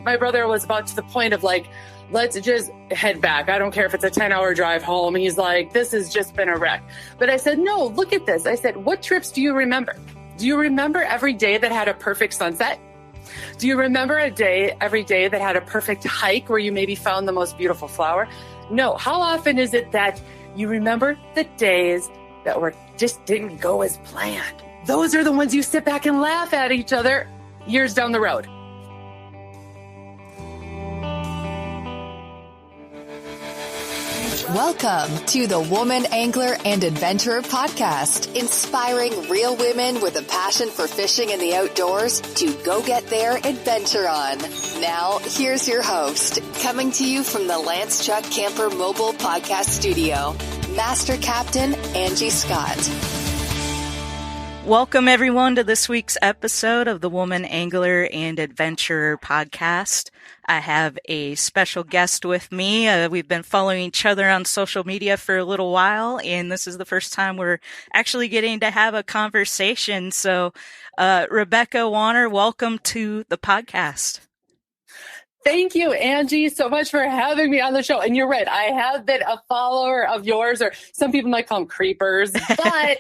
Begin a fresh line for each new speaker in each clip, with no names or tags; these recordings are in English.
my brother was about to the point of like, let's just head back. I don't care if it's a 10-hour drive home. He's like, this has just been a wreck. But I said, no, look at this. I said, what trips do you remember? Do you remember every day that had a perfect sunset? Do you remember every day that had a perfect hike where you maybe found the most beautiful flower? No. How often is it that you remember the days that just didn't go as planned? Those are the ones you sit back and laugh at each other years down the road.
Welcome to the Woman Angler and Adventurer Podcast, inspiring real women with a passion for fishing in the outdoors to go get their adventure on. Now, here's your host, coming to you from the Lance Chuck Camper Mobile Podcast Studio, Master Captain Angie Scott.
Welcome, everyone, to this week's episode of the Woman Angler and Adventurer Podcast. I have a special guest with me. We've been following each other on social media for a little while, and this is the first time we're actually getting to have a conversation. So, Rebecca Wanner, welcome to the podcast.
Thank you, Angie, so much for having me on the show. And you're right, I have been a follower of yours, or some people might call them creepers, but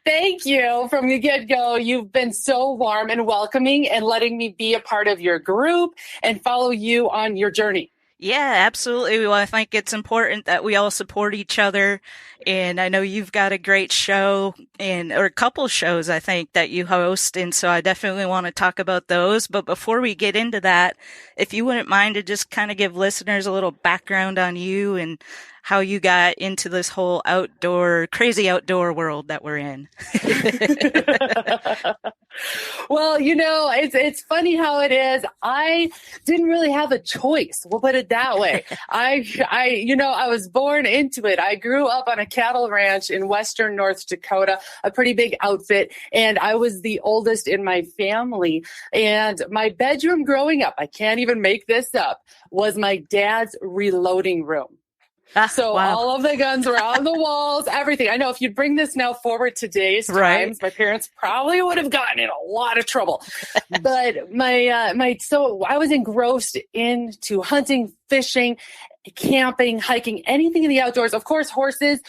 thank you from the get-go. You've been so warm and welcoming and letting me be a part of your group and follow you on your journey.
Yeah, absolutely. Well, I think it's important that we all support each other. And I know you've got a great show or a couple shows, I think, that you host. And so I definitely want to talk about those. But before we get into that, if you wouldn't mind to just kind of give listeners a little background on you and how you got into this whole crazy outdoor world that we're in.
Well, it's funny how it is. I didn't really have a choice. We'll put it that way. I was born into it. I grew up on a cattle ranch in western North Dakota, a pretty big outfit, and I was the oldest in my family. And my bedroom growing up, I can't even make this up, was my dad's reloading room. So wow. All of the guns were on the walls, everything. I know if you bring this now forward today's times, right, my parents probably would have gotten in a lot of trouble. But so I was engrossed into hunting, fishing, camping, hiking, anything in the outdoors. Of course, horses.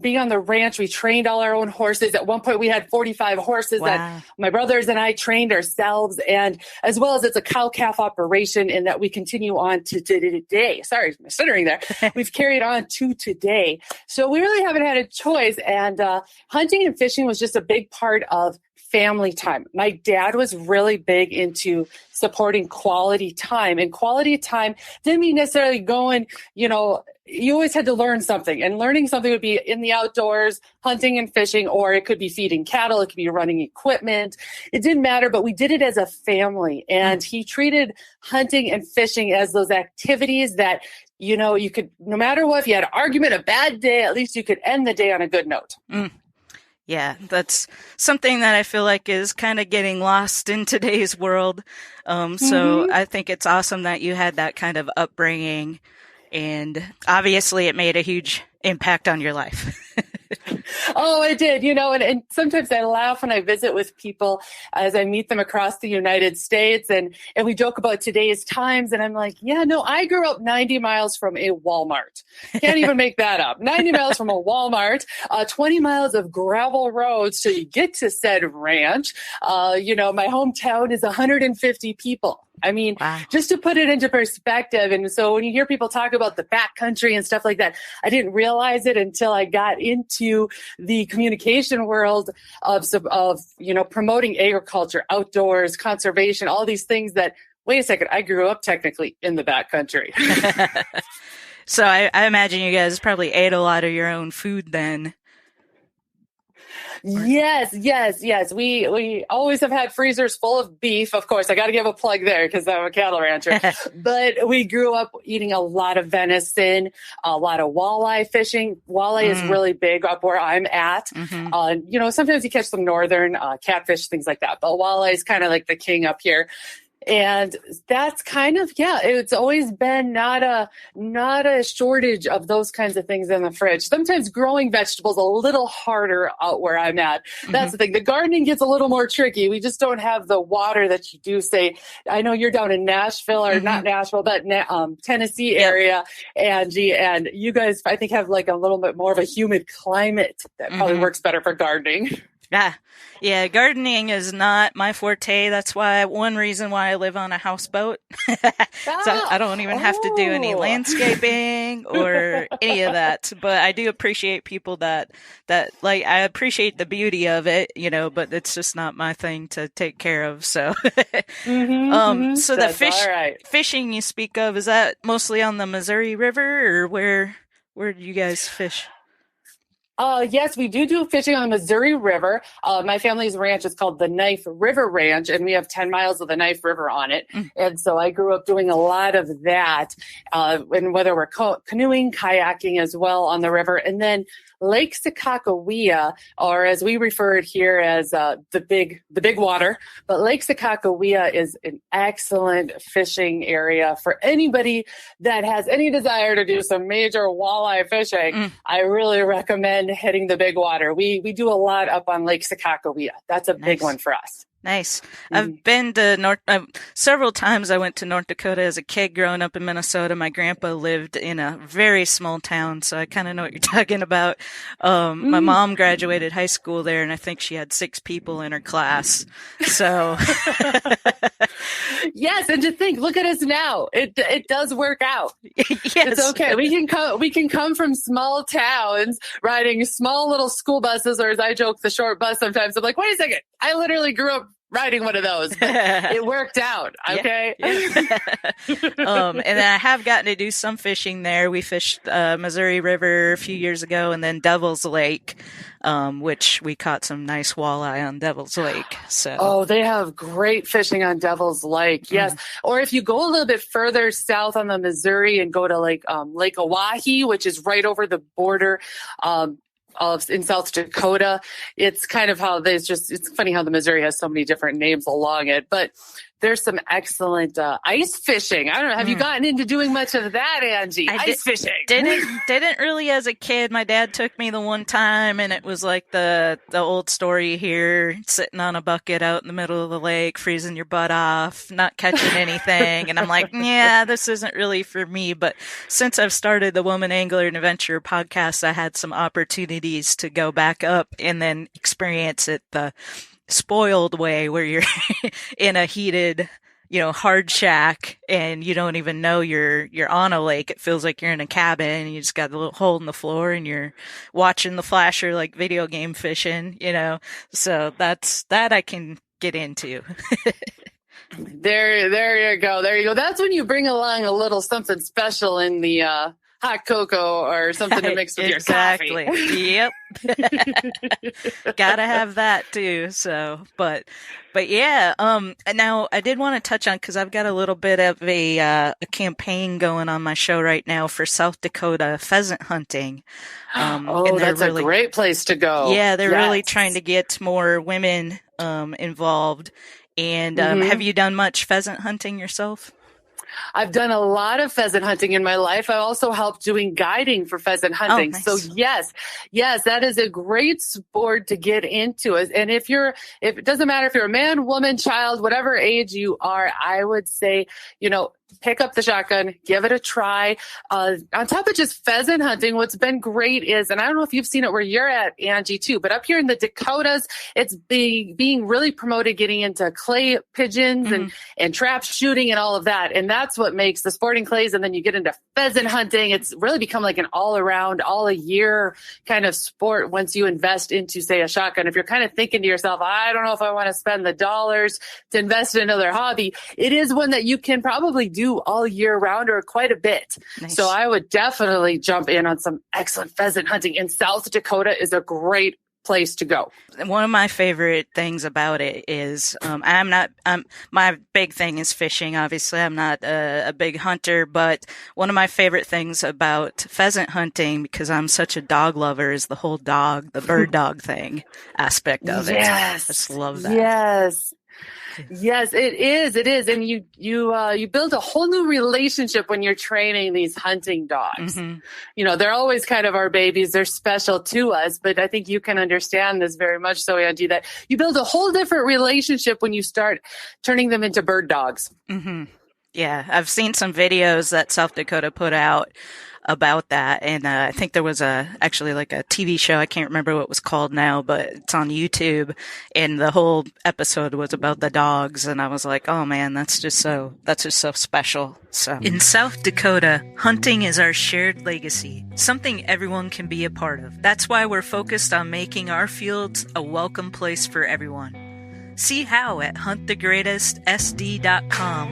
Being on the ranch, we trained all our own horses. At one point, we had 45 horses that my brothers and I trained ourselves. And as well as it's a cow-calf operation in that we continue on to today. Sorry, I'm stuttering there. We've carried on to today. So we really haven't had a choice. And hunting and fishing was just a big part of family time. My dad was really big into supporting quality time. And quality time didn't mean necessarily going, you always had to learn something, and learning something would be in the outdoors, hunting and fishing, or it could be feeding cattle. It could be running equipment. It didn't matter, but we did it as a family. And he treated hunting and fishing as those activities that, you could, no matter what, if you had an argument, a bad day, at least you could end the day on a good note.
Mm. Yeah, that's something that I feel like is kind of getting lost in today's world. So I think it's awesome that you had that kind of upbringing. And obviously it made a huge impact on your life.
Oh, it did, and sometimes I laugh when I visit with people as I meet them across the United States and we joke about today's times. And I'm like, yeah, no, I grew up 90 miles from a Walmart. Can't even make that up. 90 miles from a Walmart, 20 miles of gravel roads till you get to said ranch. My hometown is 150 people. I mean, wow. Just to put it into perspective. And so when you hear people talk about the backcountry and stuff like that, I didn't realize it until I got into the communication world of promoting agriculture, outdoors, conservation, all these things that, wait a second, I grew up technically in the backcountry.
So I imagine you guys probably ate a lot of your own food then.
Yes. We always have had freezers full of beef. Of course, I got to give a plug there because I'm a cattle rancher. But we grew up eating a lot of venison, a lot of walleye fishing. Walleye is really big up where I'm at. Mm-hmm. Sometimes you catch some northern catfish, things like that. But walleye is kind of like the king up here. And that's kind of, it's always been not a shortage of those kinds of things in the fridge. Sometimes growing vegetables a little harder out where I'm at. That's the thing. The gardening gets a little more tricky. We just don't have the water that you do, say, I know you're down in Nashville, or not Nashville, but Tennessee area, Angie, and you guys, I think, have like a little bit more of a humid climate that probably works better for gardening.
Yeah, gardening is not my forte. That's one reason why I live on a houseboat. So I don't even have to do any landscaping or any of that. But I do appreciate people that like, I appreciate the beauty of it, but it's just not my thing to take care of. So, so the fishing you speak of, is that mostly on the Missouri River, or where do you guys fish?
Yes, we do fishing on the Missouri River. My family's ranch is called the Knife River Ranch, and we have 10 miles of the Knife River on it. And so I grew up doing a lot of that, and whether we're canoeing, kayaking as well on the river. And then Lake Sakakawea, or as we refer it here as the big water, but Lake Sakakawea is an excellent fishing area for anybody that has any desire to do some major walleye fishing. I really recommend hitting the big water. We do a lot up on Lake Sakakawea. That's a big one for us.
Nice. I've been to several times. I went to North Dakota as a kid growing up in Minnesota. My grandpa lived in a very small town, so I kind of know what you're talking about. My mom graduated high school there, and I think she had 6 people in her class. So
yes, and to think, look at us now. It does work out.
Yes.
It's okay. We can come from small towns riding small little school buses, or as I joke, the short bus sometimes. I'm like, wait a second. I literally grew up riding one of those, but it worked out. Okay.
And then I have gotten to do some fishing there. We fished Missouri River a few years ago, and then Devil's Lake, which we caught some nice walleye on Devil's Lake. So
they have great fishing on Devil's Lake. Yes. Or if you go a little bit further south on the Missouri and go to Lake Oahe, which is right over the border, in South Dakota, it's kind of how it's funny how the Missouri has so many different names along it, but there's some excellent ice fishing. I don't know. Have you gotten into doing much of that, Angie? Ice fishing.
Didn't really as a kid. My dad took me the one time, and it was like the old story here, sitting on a bucket out in the middle of the lake, freezing your butt off, not catching anything. And I'm like, yeah, this isn't really for me. But since I've started the Woman Angler and Adventurer podcast, I had some opportunities to go back up and then experience it the spoiled way, where you're in a heated, hard shack, and you don't even know you're on a lake. It feels like you're in a cabin, and you just got a little hole in the floor, and you're watching the flasher like video game fishing, So that I can get into.
There you go. That's when you bring along a little something special in the hot cocoa or something to mix with your coffee.
Yep. Gotta have that too. So, but yeah. Now I did want to touch on, because I've got a little bit of a campaign going on my show right now for South Dakota pheasant hunting.
And that's a great place to go.
Yeah, they're really trying to get more women involved. And have you done much pheasant hunting yourself?
I've done a lot of pheasant hunting in my life. I also helped doing guiding for pheasant hunting.
Nice.
So yes, that is a great sport to get into. And if it doesn't matter if you're a man, woman, child, whatever age you are, I would say, pick up the shotgun, give it a try. On top of just pheasant hunting, what's been great is, and I don't know if you've seen it where you're at, Angie, too, but up here in the Dakotas, it's being really promoted, getting into clay pigeons and trap shooting and all of that. And that's what makes the sporting clays. And then you get into pheasant hunting. It's really become like an all around, all a year kind of sport once you invest into, say, a shotgun. If you're kind of thinking to yourself, I don't know if I want to spend the dollars to invest in another hobby, it is one that you can probably do all year round, or quite a bit.
Nice.
So I would definitely jump in on some excellent pheasant hunting. In South Dakota is a great place to go.
One of my favorite things about it is my big thing is fishing. Obviously, I'm not a big hunter, but one of my favorite things about pheasant hunting, because I'm such a dog lover, is the bird dog thing aspect of it.
Yes.
I just love that.
Yes. Yes, it is. It is. And you build a whole new relationship when you're training these hunting dogs. Mm-hmm. They're always kind of our babies. They're special to us, but I think you can understand this very much so, Angie, that you build a whole different relationship when you start turning them into bird dogs.
Mm-hmm. Yeah. I've seen some videos that South Dakota put out about that. And I think there was actually like a TV show. I can't remember what it was called now, but it's on YouTube. And the whole episode was about the dogs. And I was like, oh man, that's just so special. So in South Dakota, hunting is our shared legacy, something everyone can be a part of. That's why we're focused on making our fields a welcome place for everyone. See how at huntthegreatestsd.com,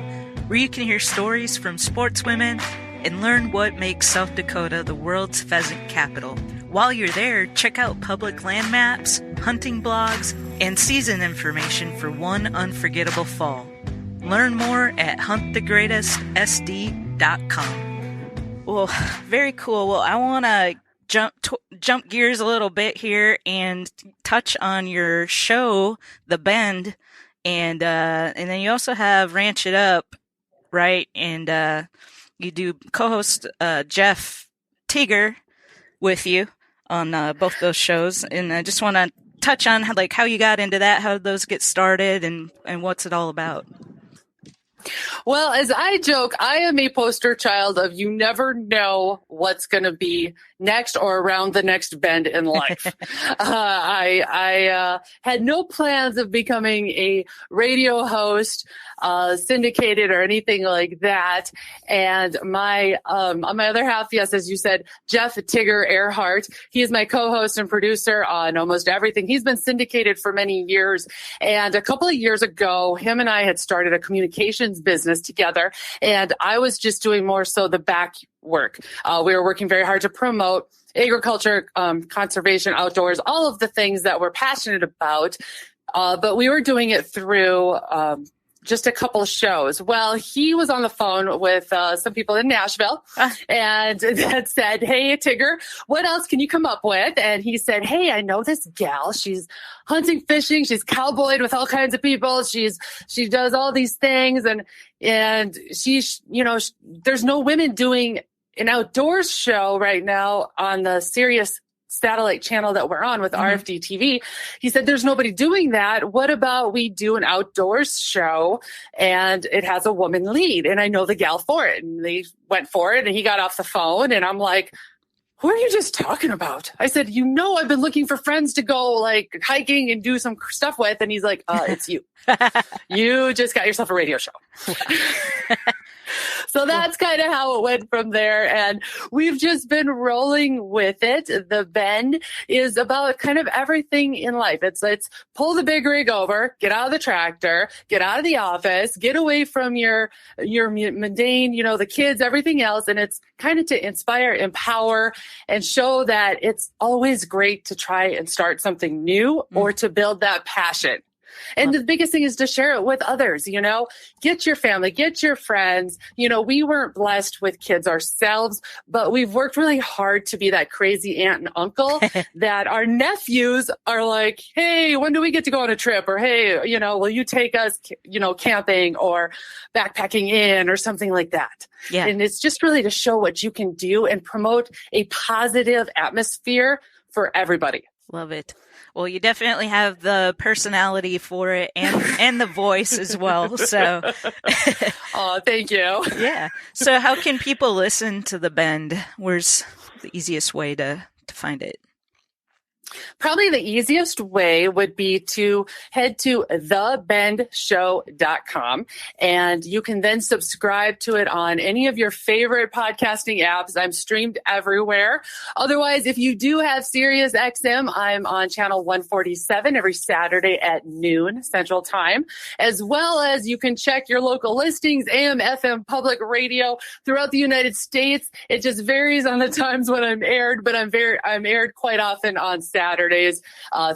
where you can hear stories from sportswomen and learn what makes South Dakota the world's pheasant capital. While you're there, check out public land maps, hunting blogs, and season information for one unforgettable fall. Learn more at huntthegreatestsd.com. Well, very cool. Well, I want to jump gears a little bit here and touch on your show, The Bend, and then you also have Ranch It Up, right? And you do co-host Jeff Tigger with you on both those shows, and I just want to touch on how you got into that, how did those get started, and what's it all about?
Well, as I joke, I am a poster child of you never know what's going to be next or around the next bend in life. I had no plans of becoming a radio host, syndicated or anything like that. And my on my other half, yes, as you said, Jeff Tigger Earhart, he is my co-host and producer on almost everything. He's been syndicated for many years. And a couple of years ago, him and I had started a communications business together. And I was just doing more so the back work. We were working very hard to promote agriculture, conservation, outdoors, all of the things that we're passionate about. But we were doing it through just a couple of shows. Well, he was on the phone with some people in Nashville and that said, hey, Tigger, what else can you come up with? And he said, hey, I know this gal. She's hunting, fishing. She's cowboyed with all kinds of people. She does all these things. And she's, there's no women doing an outdoors show right now on the Sirius satellite channel that we're on with RFD TV. He said, there's nobody doing that. What about we do an outdoors show and it has a woman lead? And I know the gal for it. And they went for it and he got off the phone and I'm like, who are you just talking about? I said, I've been looking for friends to go like hiking and do some stuff with. And he's like, it's you. You just got yourself a radio show. So that's kind of how it went from there. And we've just been rolling with it. The Bend is about kind of everything in life. It's pull the big rig over, get out of the tractor, get out of the office, get away from your mundane, the kids, everything else. And it's kind of to inspire, empower, and show that it's always great to try and start something new or to build that passion. And the biggest thing is to share it with others, get your family, get your friends. We weren't blessed with kids ourselves, but we've worked really hard to be that crazy aunt and uncle that our nephews are like, hey, when do we get to go on a trip? Or, hey, will you take us, camping or backpacking in or something like that? Yeah. And it's just really to show what you can do and promote a positive atmosphere for everybody.
Love it. Well, you definitely have the personality for it and the voice as well. So,
oh, thank you.
Yeah. So how can people listen to The Bend? Where's the easiest way to find it?
Probably the easiest way would be to head to thebendshow.com and you can then subscribe to it on any of your favorite podcasting apps. I'm streamed everywhere. Otherwise, if you do have Sirius XM, I'm on channel 147 every Saturday at noon Central Time, as well as you can check your local listings, AM, FM, public radio throughout the United States. It just varies on the times when I'm aired, but I'm aired quite often on Saturdays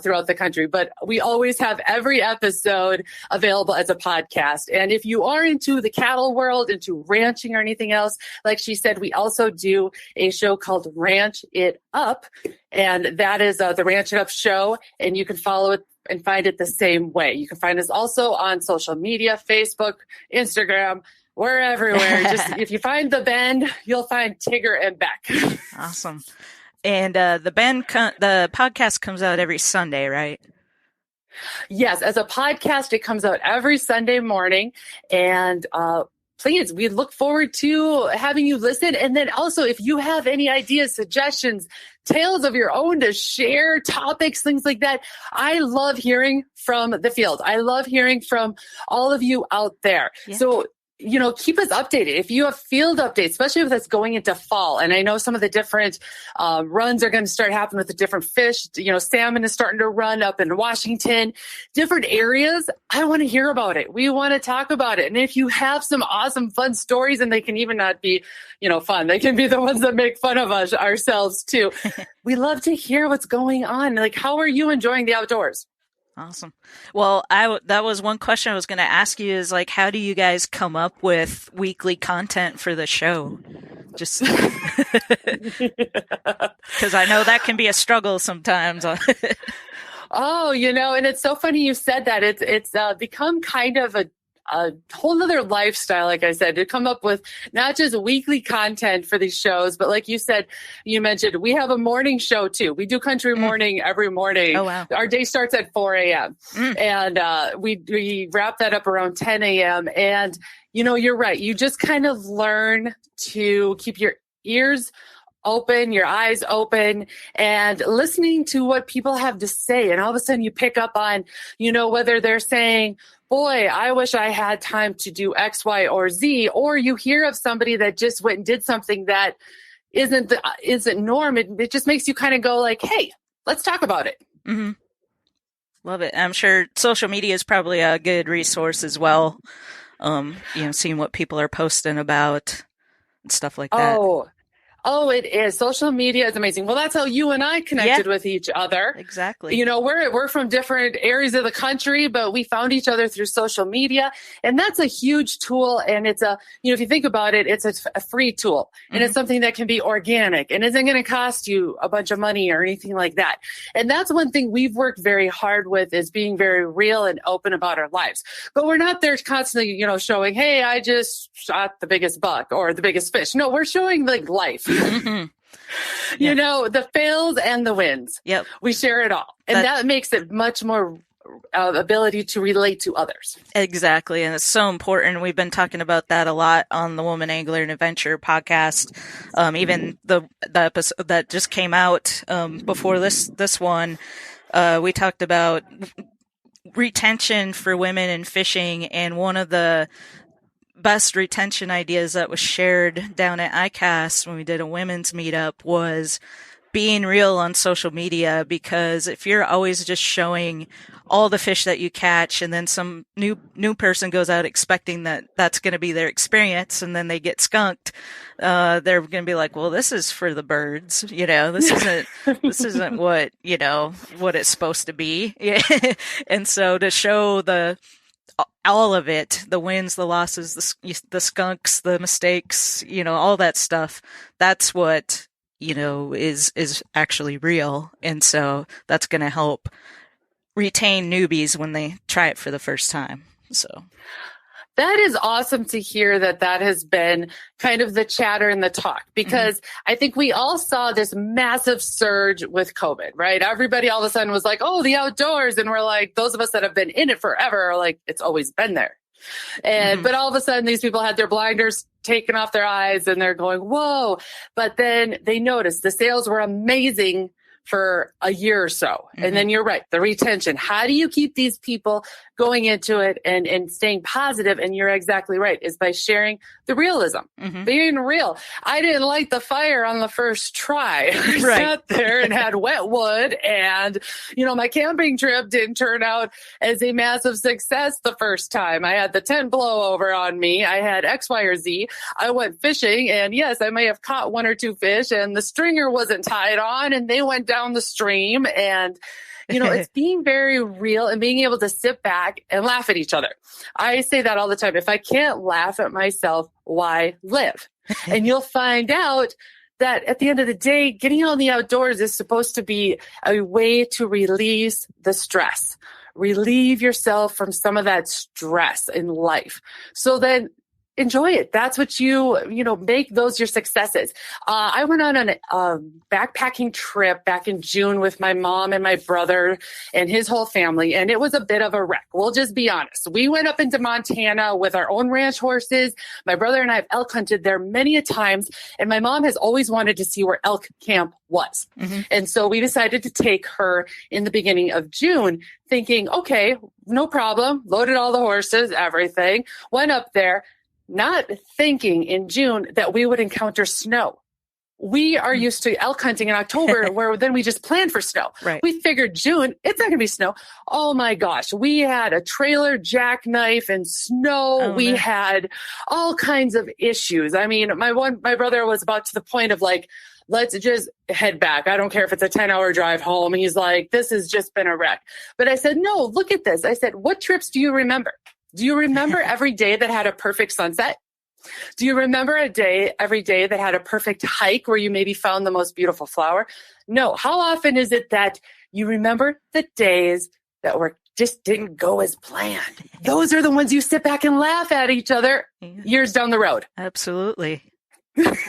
throughout the country. But we always have every episode available as a podcast. And if you are into the cattle world, into ranching or anything else, like she said, we also do a show called Ranch It Up. And that is the Ranch It Up show. And you can follow it and find it the same way. You can find us also on social media, Facebook, Instagram. We're everywhere. Just if you find the Bend, you'll find Tigger and Beck.
Awesome. And the podcast comes out every Sunday, right?
Yes, as a podcast, it comes out every Sunday morning. And please, we look forward to having you listen. And then also, if you have any ideas, suggestions, tales of your own to share, topics, things like that, I love hearing from the field. I love hearing from all of you out there. Yeah. So, keep us updated. If you have field updates, especially if that's going into fall, and I know some of the different runs are going to start happening with the different fish. Salmon is starting to run up in Washington, different areas. I want to hear about it. We want to talk about it. And if you have some awesome, fun stories, and they can even not be, fun, they can be the ones that make fun of us ourselves too. We love to hear what's going on. Like, how are you enjoying the outdoors?
Awesome. Well, that was one question I was going to ask you is like, how do you guys come up with weekly content for the show? Just because I know that can be a struggle sometimes.
Oh, and it's so funny you said that. It's become kind of a whole other lifestyle, like I said, to come up with not just weekly content for these shows, but like you said, you mentioned, we have a morning show too. We do country morning every morning.
Oh, wow.
Our day starts at 4 a.m. And we wrap that up around 10 a.m. And, you're right. You just kind of learn to keep your ears open, your eyes open, and listening to what people have to say. And all of a sudden you pick up on, whether they're saying, boy, I wish I had time to do X, Y, or Z, or you hear of somebody that just went and did something that isn't norm. It just makes you kind of go like, hey, let's talk about it.
Mm-hmm. Love it. I'm sure social media is probably a good resource as well. Seeing what people are posting about and stuff like that.
Oh, it is. Social media is amazing. Well, that's how you and I connected with each other.
Exactly.
We're from different areas of the country, but we found each other through social media. And that's a huge tool. And it's if you think about it, it's a free tool. And it's something that can be organic and isn't going to cost you a bunch of money or anything like that. And that's one thing we've worked very hard with is being very real and open about our lives. But we're not there constantly, showing, hey, I just shot the biggest buck or the biggest fish. No, we're showing like life.
Mm-hmm. Yeah.
The fails and the wins.
Yep.
We share it all. And that makes it much more ability to relate to others.
Exactly. And it's so important. We've been talking about that a lot on the Woman Angler and Adventure podcast. Even the episode that just came out before this one, we talked about retention for women in fishing, and one of the best retention ideas that was shared down at ICAST when we did a women's meetup was being real on social media, because if you're always just showing all the fish that you catch and then some new person goes out expecting that that's going to be their experience and then they get skunked, they're going to be like, well, this is for the birds, this isn't what, what it's supposed to be. And so to show all of it, the wins, the losses, the skunks, the mistakes, all that stuff, that's what, is actually real. And so that's going to help retain newbies when they try it for the first time. So
that is awesome to hear that has been kind of the chatter and the talk, because I think we all saw this massive surge with COVID, right? Everybody all of a sudden was like, oh, the outdoors. And we're like, those of us that have been in it forever are like, it's always been there. And, but all of a sudden these people had their blinders taken off their eyes and they're going, whoa. But then they noticed the sales were amazing for a year or so. And then you're right, the retention. How do you keep these people going into it and staying positive? And you're exactly right, is by sharing the realism, being real. I didn't light the fire on the first try. I sat there and had wet wood, and, my camping trip didn't turn out as a massive success the first time. I had the tent blow over on me. I had X, Y, or Z. I went fishing, and yes, I may have caught one or two fish, and the stringer wasn't tied on, and they went down the stream. And it's being very real and being able to sit back and laugh at each other. I say that all the time. If I can't laugh at myself, why live? And you'll find out that at the end of the day, getting out in the outdoors is supposed to be a way to release the stress, relieve yourself from some of that stress in life. So then enjoy it. That's what make those your successes. I went on a backpacking trip back in June with my mom and my brother and his whole family, and it was a bit of a wreck. We'll just be honest. We went up into Montana with our own ranch horses. My brother and I have elk hunted there many a times, and my mom has always wanted to see where elk camp was. Mm-hmm. And so we decided to take her in the beginning of June, thinking, okay, no problem. Loaded all the horses, everything. Went up there, not thinking in June that we would encounter snow. We are used to elk hunting in October where then we just plan for snow.
Right.
We figured June, it's not going to be snow. Oh my gosh. We had a trailer jackknife and snow. We had all kinds of issues. I mean, my brother was about to the point of like, let's just head back. I don't care if it's a 10-hour drive home. He's like, this has just been a wreck. But I said, no, look at this. I said, what trips do you remember? Do you remember every day that had a perfect sunset? Do you remember every day that had a perfect hike where you maybe found the most beautiful flower? No. How often is it that you remember the days that just didn't go as planned? Those are the ones you sit back and laugh at each other years down the road.
Absolutely.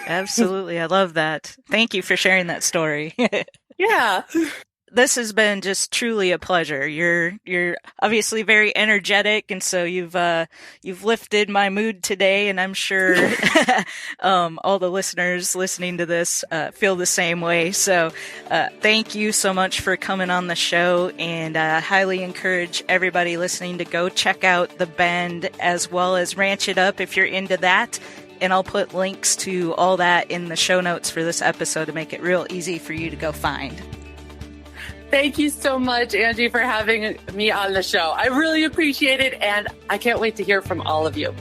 Absolutely. I love that. Thank you for sharing that story.
Yeah.
This has been just truly a pleasure. You're obviously very energetic, and so you've lifted my mood today, and I'm sure all the listeners listening to this feel the same way. So thank you so much for coming on the show, and I highly encourage everybody listening to go check out The Bend as well as Ranch It Up if you're into that. And I'll put links to all that in the show notes for this episode to make it real easy for you to go find.
Thank you so much, Angie, for having me on the show. I really appreciate it, and I can't wait to hear from all of you.